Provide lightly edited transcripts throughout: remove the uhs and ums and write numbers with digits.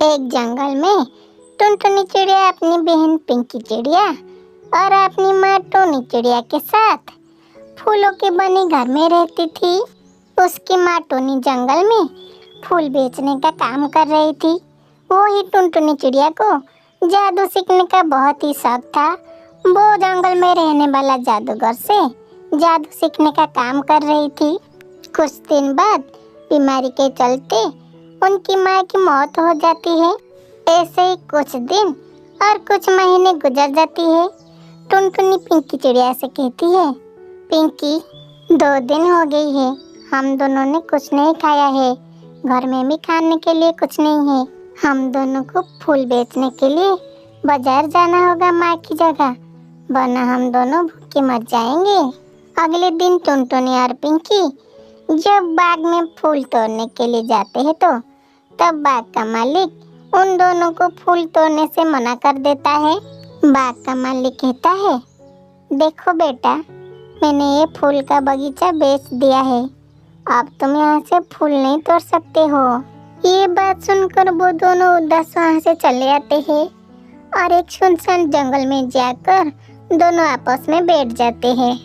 एक जंगल में टुनटुनी चिड़िया अपनी बहन पिंकी चिड़िया और अपनी माँ टोनी चिड़िया के साथ फूलों के बने घर में रहती थी। उसकी माँ टोनी जंगल में फूल बेचने का काम कर रही थी। वो ही टुनटुनी चिड़िया को जादू सीखने का बहुत ही शौक था। वो जंगल में रहने वाला जादूगर से जादू सीखने का काम कर रही थी। कुछ दिन बाद बीमारी के चलते उनकी माँ की मौत हो जाती है। ऐसे ही कुछ दिन और कुछ महीने गुजर जाती है। टुनटुनी पिंकी चिड़िया से कहती है, पिंकी 2 दिन हो गई है, हम दोनों ने कुछ नहीं खाया है, घर में भी खाने के लिए कुछ नहीं है। हम दोनों को फूल बेचने के लिए बाजार जाना होगा माँ की जगह, वरना हम दोनों भूखे मर जाएंगे। अगले दिन टुनटुनी और पिंकी जब बाग में फूल तोड़ने के लिए जाते हैं तो तब बाग का मालिक उन दोनों को फूल तोड़ने से मना कर देता है। बाग का मालिक कहता है, देखो बेटा, मैंने ये फूल का बगीचा बेच दिया है, अब तुम यहाँ से फूल नहीं तोड़ सकते हो। ये बात सुनकर वो दोनों उदास वहाँ से चले आते हैं और एक सुनसान जंगल में जाकर दोनों आपस में बैठ जाते हैं।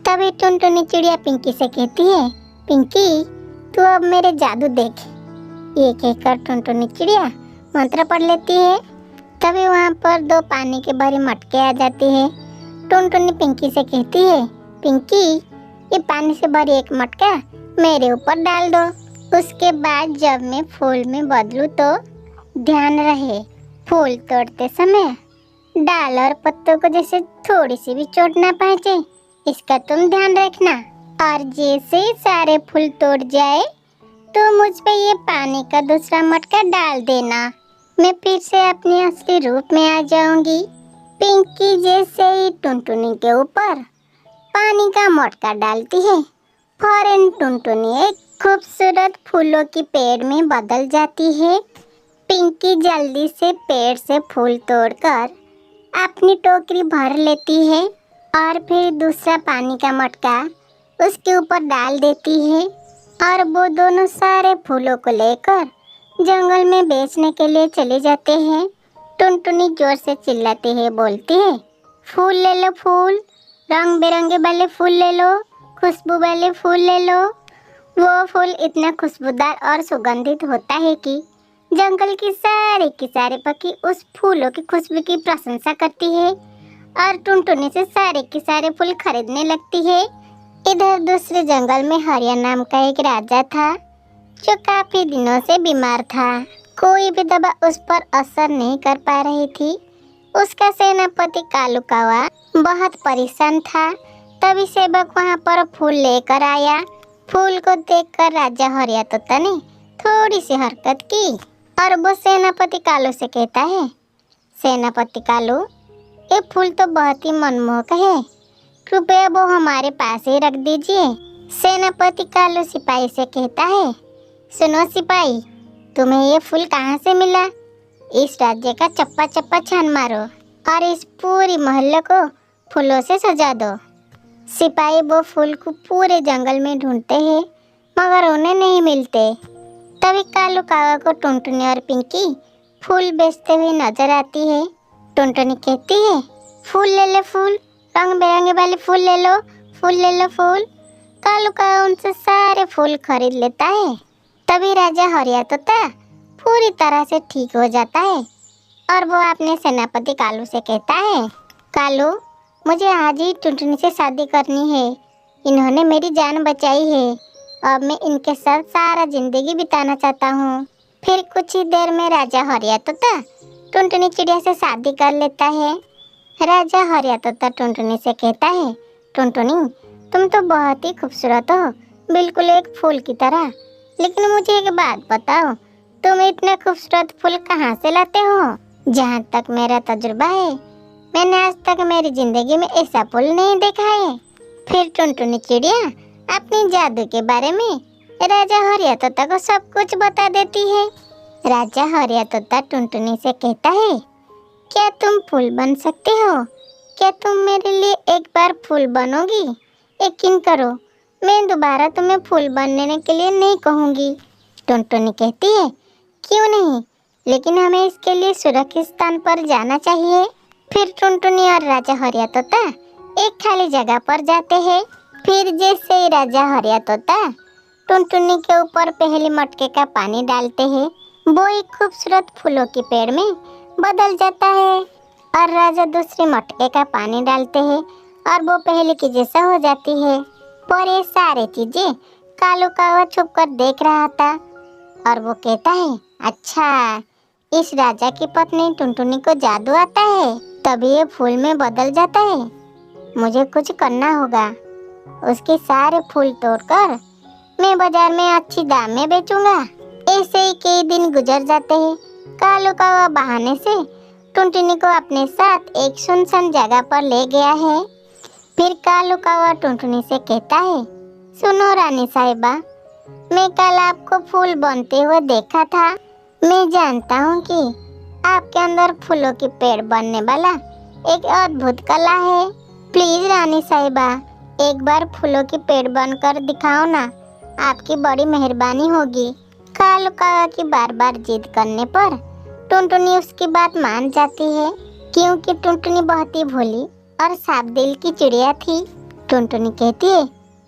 तभी टुनटुनी चिड़िया पिंकी से कहती है, पिंकी तू अब मेरे जादू देख। ये कहकर टुनटुनी चिड़िया मंत्र पढ़ लेती है। तभी वहाँ पर 2 पानी के भरे मटके आ जाते हैं। टुनटुनी पिंकी से कहती है, पिंकी ये पानी से भरी एक मटका मेरे ऊपर डाल दो। उसके बाद जब मैं फूल में बदलूं तो ध्यान रहे, फूल तोड़ते समय डाल और पत्तों को जैसे थोड़ी सी भी चोट ना पहुंचे, इसका तुम ध्यान रखना। और जैसे सारे फूल तोड़ जाए तो मुझ पे ये पानी का दूसरा मटका डाल देना, मैं फिर से अपने असली रूप में आ जाऊंगी। पिंकी जैसे ही टुनटुनी के ऊपर पानी का मटका डालती है, फौरन टुनटुनी एक खूबसूरत फूलों की पेड़ में बदल जाती है। पिंकी जल्दी से पेड़ से फूल तोड़कर अपनी टोकरी भर लेती है और फिर दूसरा पानी का मटका उसके ऊपर डाल देती है और वो दोनों सारे फूलों को लेकर जंगल में बेचने के लिए चले जाते हैं। टुनटुनी जोर से चिल्लाती है, बोलती है, फूल ले लो, फूल, रंग बिरंगे वाले फूल ले लो, खुशबू वाले फूल ले लो। वो फूल इतना खुशबूदार और सुगंधित होता है कि जंगल की सारे पक्षी उस फूलों की खुशबू की प्रशंसा करती है और टुनटुनी से सारे के सारे फूल खरीदने लगती है। इधर दूसरे जंगल में हरिया नाम का एक राजा था जो काफी दिनों से बीमार था। कोई भी दवा उस पर असर नहीं कर पा रही थी। उसका सेनापति कालू कौवा बहुत परेशान था। तभी सेवक वहाँ पर फूल लेकर आया। फूल को देखकर राजा हरिया तोता ने थोड़ी सी हरकत की और वो सेनापति कालू से कहता है, सेनापति कालू, ये फूल तो बहुत ही मनमोहक है, कृपया वो हमारे पास ही रख दीजिए। सेनापति कालू सिपाही से कहता है, सुनो सिपाही, तुम्हें ये फूल कहाँ से मिला? इस राज्य का चप्पा चप्पा छान मारो और इस पूरी मोहल्ले को फूलों से सजा दो। सिपाही वो फूल को पूरे जंगल में ढूंढते हैं मगर उन्हें नहीं मिलते। तभी कालू कौवा को टुनटुनी और पिंकी फूल बेचते हुए नजर आती है। टुनटुनी कहती है, फूल ले लो, फूल, रंग बिरंगे वाले फूल ले लो, फूल ले लो, फूल। कालू कौवा उनसे सारे फूल खरीद लेता है। तभी राजा हरिया तोता पूरी तरह से ठीक हो जाता है और वो अपने सेनापति कालू से कहता है, कालू, मुझे आज ही टुनटुनी से शादी करनी है। इन्होंने मेरी जान बचाई है। अब मैं इनके साथ सारा जिंदगी बिताना चाहता हूँ। फिर कुछ ही देर में राजा हरिया तोता टुनटुनी चिड़िया से शादी कर लेता है। राजा हरिया तोता टुनटुनी से कहता है, टुनटुनी, तुम तो बहुत ही खूबसूरत हो, बिल्कुल एक फूल की तरह। लेकिन मुझे एक बात बताओ, तुम इतने खूबसूरत फूल कहाँ से लाते हो? जहाँ तक मेरा तजुर्बा है, मैंने आज तक मेरी जिंदगी में ऐसा फूल नहीं देखा है। फिर टुनटुनी चिड़िया अपनी जादू के बारे में राजा हरिया तोता को सब कुछ बता देती है। राजा हरिया तोता टुनटुनी से कहता है, क्या तुम फूल बन सकते हो? क्या तुम मेरे लिए एक बार फूल बनोगी? यकीन करो, मैं दोबारा तुम्हें फूल बनने के लिए नहीं कहूँगी। टुनटुनी कहती है, क्यों नहीं, लेकिन हमें इसके लिए सुरक्षित स्थान पर जाना चाहिए। फिर टुनटुनी और राजा हरिया तोता एक खाली जगह पर जाते हैं। फिर जैसे ही राजा हरिया तोता टुनटुनी के ऊपर पहले मटके का पानी डालते हैं, वो एक खूबसूरत फूलों के पेड़ में बदल जाता है। और राजा दूसरे मटके का पानी डालते हैं और वो पहले की जैसा हो जाती है। पर ये सारी चीजें कालू कौवा छुप कर देख रहा था और वो कहता है, अच्छा, इस राजा की पत्नी टुनटुनी को जादू आता है, तभी ये फूल में बदल जाता है। मुझे कुछ करना होगा। उसके सारे फूल तोड़कर मैं बाजार में अच्छी दाम में बेचूंगा। ऐसे ही कई दिन गुजर जाते हैं। कालू कौवा बहाने से टुनटुनी को अपने साथ एक सुनसान जगह पर ले गया है। फिर कालू कौवा टुनटुनी से कहता है, सुनो रानी साहिबा, मैं कल आपको फूल बनते हुए देखा था। मैं जानता हूँ कि आपके अंदर फूलों की पेड़ बनने वाला एक अद्भुत कला है। प्लीज रानी साहिबा, एक बार फूलों की पेड़ बनकर दिखाओ ना, आपकी बड़ी मेहरबानी होगी। कालू कौवा की बार बार जिद करने पर टुनटुनी उसकी बात मान जाती है, क्योंकि टुनटुनी बहुत ही भोली और साफ दिल की चिड़िया थी। टुनटुनी कहती है,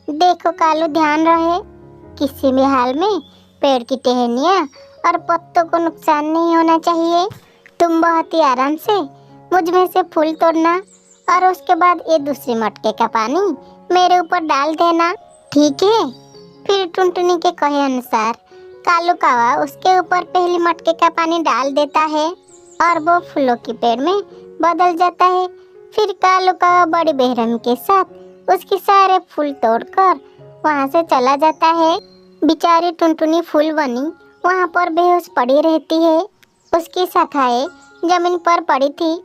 देखो कालू, ध्यान रहे, किसी भी हाल में पेड़ की टहनियाँ और पत्तों को नुकसान नहीं होना चाहिए। तुम बहुत ही आराम से मुझ में से फूल तोड़ना और उसके बाद ये दूसरे मटके का पानी मेरे ऊपर डाल देना, ठीक है? फिर टुनटुनी के कहे अनुसार कालू कौवा उसके ऊपर पहले मटके का पानी डाल देता है और वो फूलों के पेड़ में बदल जाता है। फिर कालू कौवा बड़ी बेरहमी के साथ उसके सारे फूल तोड़कर वहाँ से चला जाता है। बेचारी टुनटुनी फूल बनी वहाँ पर बेहोश पड़ी रहती है। उसकी शाखाएं जमीन पर पड़ी थी।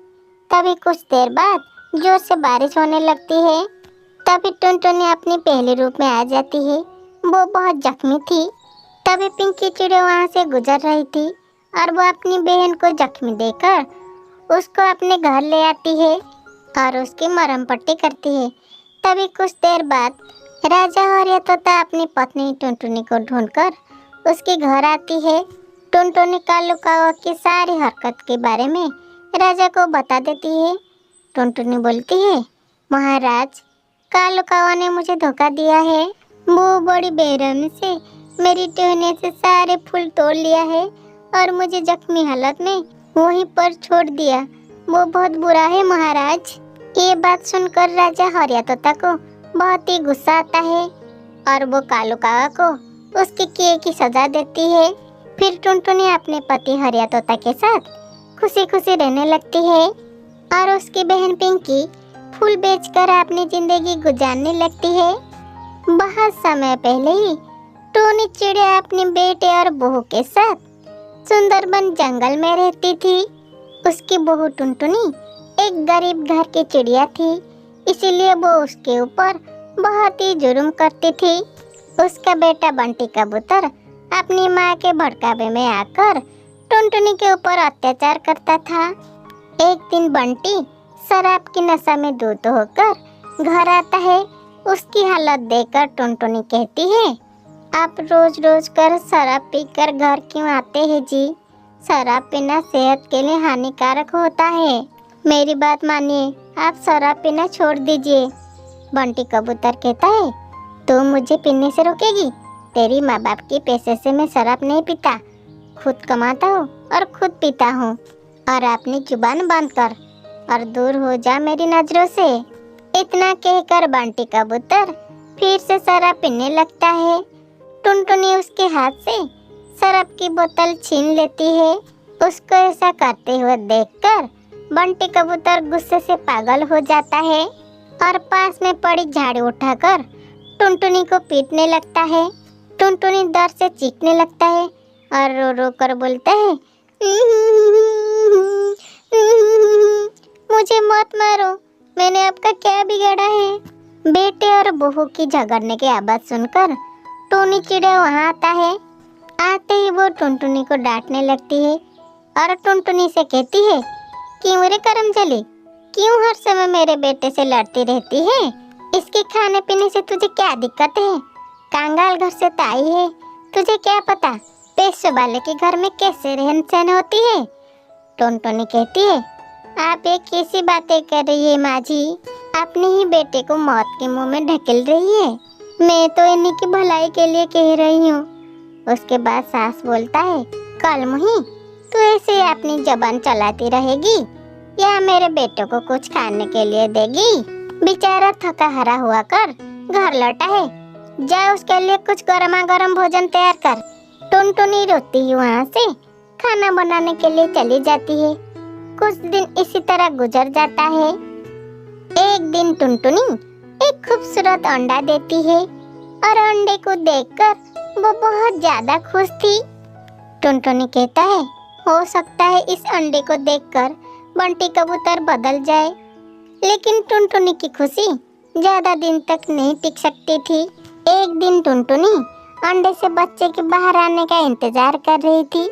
तभी कुछ देर बाद जोर से बारिश होने लगती है। तभी टुनटुनी अपनी पहले रूप में आ जाती है। वो बहुत जख्मी थी। तभी पिंकी चिड़िया वहाँ से गुजर रही थी और वो अपनी बहन को जख्मी देखकर उसको अपने घर ले आती है और उसकी मरहम पट्टी करती है। तभी कुछ देर बाद राजा हरिया तोता अपनी पत्नी टुनटुनी को ढूंढकर उसके घर आती है। टुनटुनी कालू कौवा की सारी हरकत के बारे में राजा को बता देती है। टुनटुनी बोलती है, महाराज, कालू कौवा ने मुझे धोखा दिया है। वो बड़ी बेरहमी से मेरी टहनियों से सारे फूल तोड़ लिया है और मुझे जख्मी हालत में वहीं पर छोड़ दिया। वो बहुत बुरा है महाराज। ये बात सुनकर राजा हरिया तोता को बहुत ही गुस्सा आता है और वो कालू कौवा को उसके किए की सजा देती है। फिर टुनटुनी अपने पति हरिया तोता के साथ खुशी खुशी रहने लगती है और उसकी बहन पिंकी फूल बेचकर अपनी जिंदगी गुजारने लगती है। बहुत समय पहले ही टोनी चिड़िया अपने बेटे और बहू के साथ सुंदरबन जंगल में रहती थी। उसकी बहू टुनटुनी एक गरीब घर की चिड़िया थी, इसीलिए वो उसके ऊपर बहुत ही जुर्म करती थी। उसका बेटा बंटी कबूतर अपनी माँ के भड़कावे में आकर टुनटुनी के ऊपर अत्याचार करता था। एक दिन बंटी शराब की नशा में धुत होकर घर आता है। उसकी हालत देखकर टुनटुनी कहती है, आप रोज रोज कर शराब पीकर घर क्यों आते हैं जी? शराब पीना सेहत के लिए हानिकारक होता है। मेरी बात मानिए, आप शराब पीना छोड़ दीजिए। बंटी कबूतर कहता है, तो मुझे पीने से रोकेगी? तेरी माँ बाप के पैसे से मैं शराब नहीं पीता, खुद कमाता हूँ और खुद पीता हूँ। और अपनी जुबान बंद कर और दूर हो जा मेरी नजरों से। इतना कहकर बंटी कबूतर फिर से शराब पीने लगता है। टुनटुनी उसके हाथ से शराब की बोतल छीन लेती है। उसको ऐसा करते हुए देखकर बंटी कबूतर गुस्से से पागल हो जाता है और पास में पड़ी झाड़ी उठाकर टुनटुनी को पीटने लगता है। टुनटुनी डर से चीखने लगता है और रो रो कर बोलता है, मुझे मत मारो, मैंने आपका क्या बिगाड़ा है? बेटे और बहू की झगड़ने की आवाज सुनकर टोनी चिड़िया वहाँ आता है। आते ही वो टुनटुनी को डांटने लगती है और टुनटुनी से कहती है, क्यों रे करमचली, क्यों हर समय मेरे बेटे से लड़ती रहती है? इसके खाने पीने से तुझे क्या दिक्कत है? कांगाल घर से तो आई है, तुझे क्या पता पैसों वाले के घर में कैसे रहन सहन होती है? टुनटुनी कहती है, आप ये कैसी बातें कर रही है माँ जी? अपने ही बेटे को मौत के मुंह में ढकेल रही है। मैं तो इन्हीं की भलाई के लिए कह रही हूँ। उसके बाद सास बोलता है, कल मुही तू ऐसे अपनी जबान चलाती रहेगी या मेरे बेटे को कुछ खाने के लिए देगी? बेचारा थका हारा हुआ कर घर लौटा है, जा उसके लिए कुछ गर्मा गर्म भोजन तैयार कर। टुनटुनी रोती ही वहाँ से खाना बनाने के लिए चली जाती है। कुछ दिन इसी तरह गुजर जाता है। एक दिन टुनटुनी एक खूबसूरत अंडा देती है और अंडे को देखकर वो बहुत ज्यादा खुश थी। टुनटुनी कहता है, हो सकता है इस अंडे को देखकर बंटी कबूतर बदल जाए, लेकिन टुनटुनी की खुशी ज्यादा दिन तक नहीं टिक सकती थी। एक दिन टुनटुनी अंडे से बच्चे के बाहर आने का इंतजार कर रही थी।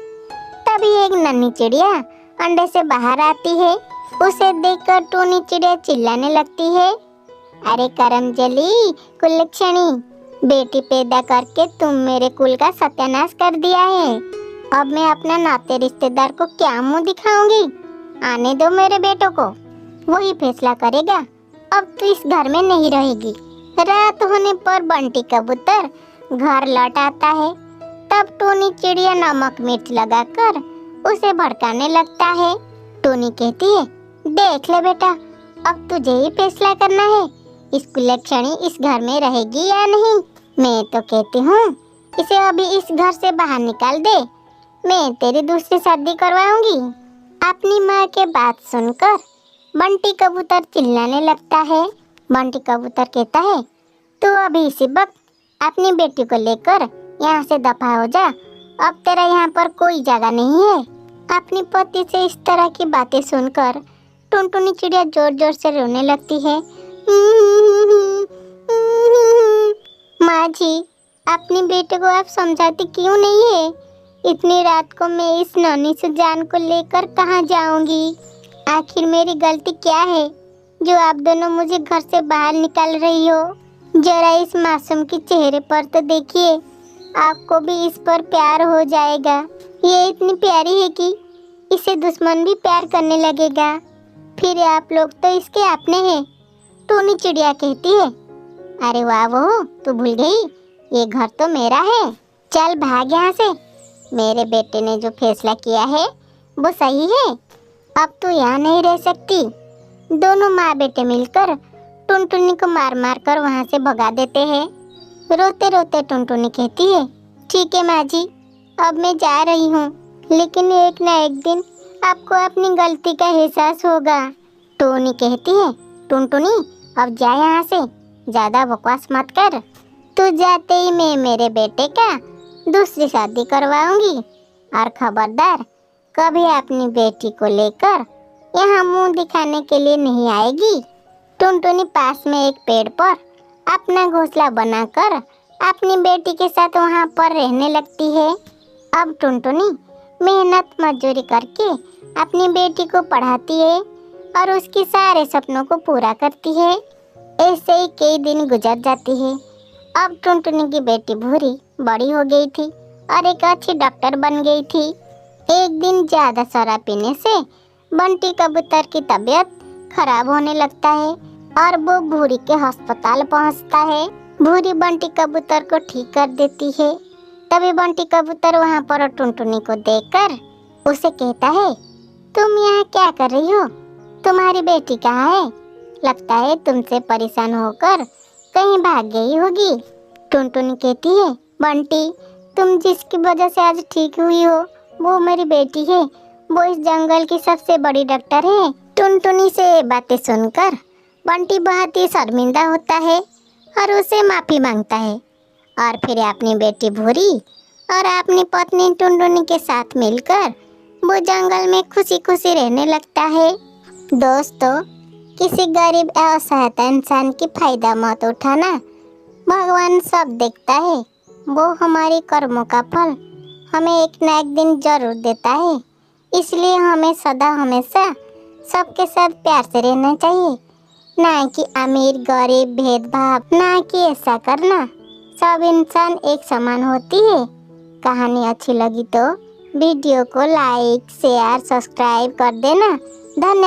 तभी एक नन्ही चिड़िया अंडे से बाहर आती है। उसे देखकर टूनी चिड़िया चिल्लाने लगती है, अरे करमजली कुलक्षणी, बेटी पैदा करके तुम मेरे कुल का सत्यानाश कर दिया है। अब मैं अपना नाते रिश्तेदार को क्या मुंह दिखाऊंगी? आने दो मेरे बेटों को, वही फैसला करेगा। अब तो इस घर में नहीं रहेगी। रात होने पर बंटी कबूतर घर लौट आता है। तब टूनी चिड़िया नमक मिर्च लगाकर उसे भड़काने लगता है। टूनी कहती है, देख ले बेटा, अब तुझे ही फैसला करना है, इस कुलक्षणी इस घर में रहेगी या नहीं। मैं तो कहती हूँ इसे अभी इस घर से बाहर निकाल दे, मैं तेरी दूसरी शादी करवाऊंगी। अपनी माँ के बात सुनकर बंटी कबूतर चिल्लाने लगता है। बंटी कबूतर कहता है, तू अभी इसी वक्त अपनी बेटी को लेकर यहाँ से दफा हो जा, अब तेरा यहाँ पर कोई जगह नहीं है। अपनी पति से इस तरह की बातें सुनकर टुनटुनी चिड़िया जोर जोर से रोने लगती है। माँ जी, अपनी बेटे को आप समझाती क्यों नहीं है? इतनी रात को मैं इस नन्ही सी जान को लेकर कहाँ जाऊंगी? आखिर मेरी गलती क्या है जो आप दोनों मुझे घर से बाहर निकाल रही हो? जरा इस मासूम के चेहरे पर तो देखिए, आपको भी इस पर प्यार हो जाएगा। ये इतनी प्यारी है कि इसे दुश्मन भी प्यार करने लगेगा। फिर आप लोग तो इसके अपने हैं। टूनी चिड़िया कहती है, अरे वाह बहू, तू भूल गई, ये घर तो मेरा है। चल भाग यहाँ से। मेरे बेटे ने जो फैसला किया है वो सही है, अब तू यहाँ नहीं रह सकती। दोनों माँ बेटे मिलकर टुनटुनी को मार मार कर वहाँ से भगा देते हैं। रोते रोते टुनटुनी कहती है, ठीक है माँ जी, अब मैं जा रही हूँ, लेकिन एक ना एक दिन आपको अपनी गलती का एहसास होगा। टूनी कहती है, टुनटुनी अब जा यहाँ से, ज्यादा बकवास मत कर। तू जाते ही मैं मेरे बेटे का दूसरी शादी करवाऊंगी, और खबरदार कभी अपनी बेटी को लेकर यहाँ मुंह दिखाने के लिए नहीं आएगी। टुनटुनी पास में एक पेड़ पर अपना घोंसला बनाकर अपनी बेटी के साथ वहाँ पर रहने लगती है। अब टुनटुनी मेहनत मजदूरी करके अपनी बेटी को पढ़ाती है और उसके सारे सपनों को पूरा करती है। ऐसे ही कई दिन गुजर जाती है। अब टुनटुनी की बेटी भूरी बड़ी हो गई थी और एक अच्छी डॉक्टर बन गई थी। एक दिन ज़्यादा शराब पीने से बंटी कबूतर की तबीयत खराब होने लगता है और वो भूरी के अस्पताल पहुंचता है। भूरी बंटी कबूतर को ठीक कर देती है। तभी बंटी कबूतर वहां पर टुनटुनी को देखकर उसे कहता है, तुम यहाँ क्या कर रही हो? तुम्हारी बेटी कहाँ है? लगता है तुमसे परेशान होकर कहीं भाग गई होगी। टुनटुनी कहती है, बंटी, तुम जिसकी वजह से आज ठीक हुई हो वो मेरी बेटी है, वो इस जंगल की सबसे बड़ी डॉक्टर है। टुनटुनी से बातें सुनकर बंटी बहुत ही शर्मिंदा होता है और उसे माफ़ी मांगता है और फिर अपनी बेटी भूरी और अपनी पत्नी टुनटुनी के साथ मिलकर वो जंगल में खुशी खुशी रहने लगता है। दोस्तों, किसी गरीब या असहाय इंसान की फायदा मत उठाना। भगवान सब देखता है, वो हमारे कर्मों का फल हमें एक न एक दिन जरूर देता है। इसलिए हमें सदा हमेशा सबके साथ प्यार से रहना चाहिए, ना कि अमीर गरीब भेदभाव, ना कि ऐसा करना। सब इंसान एक समान होती है। कहानी अच्छी लगी तो वीडियो को लाइक शेयर सब्सक्राइब कर देना। धन्यवाद।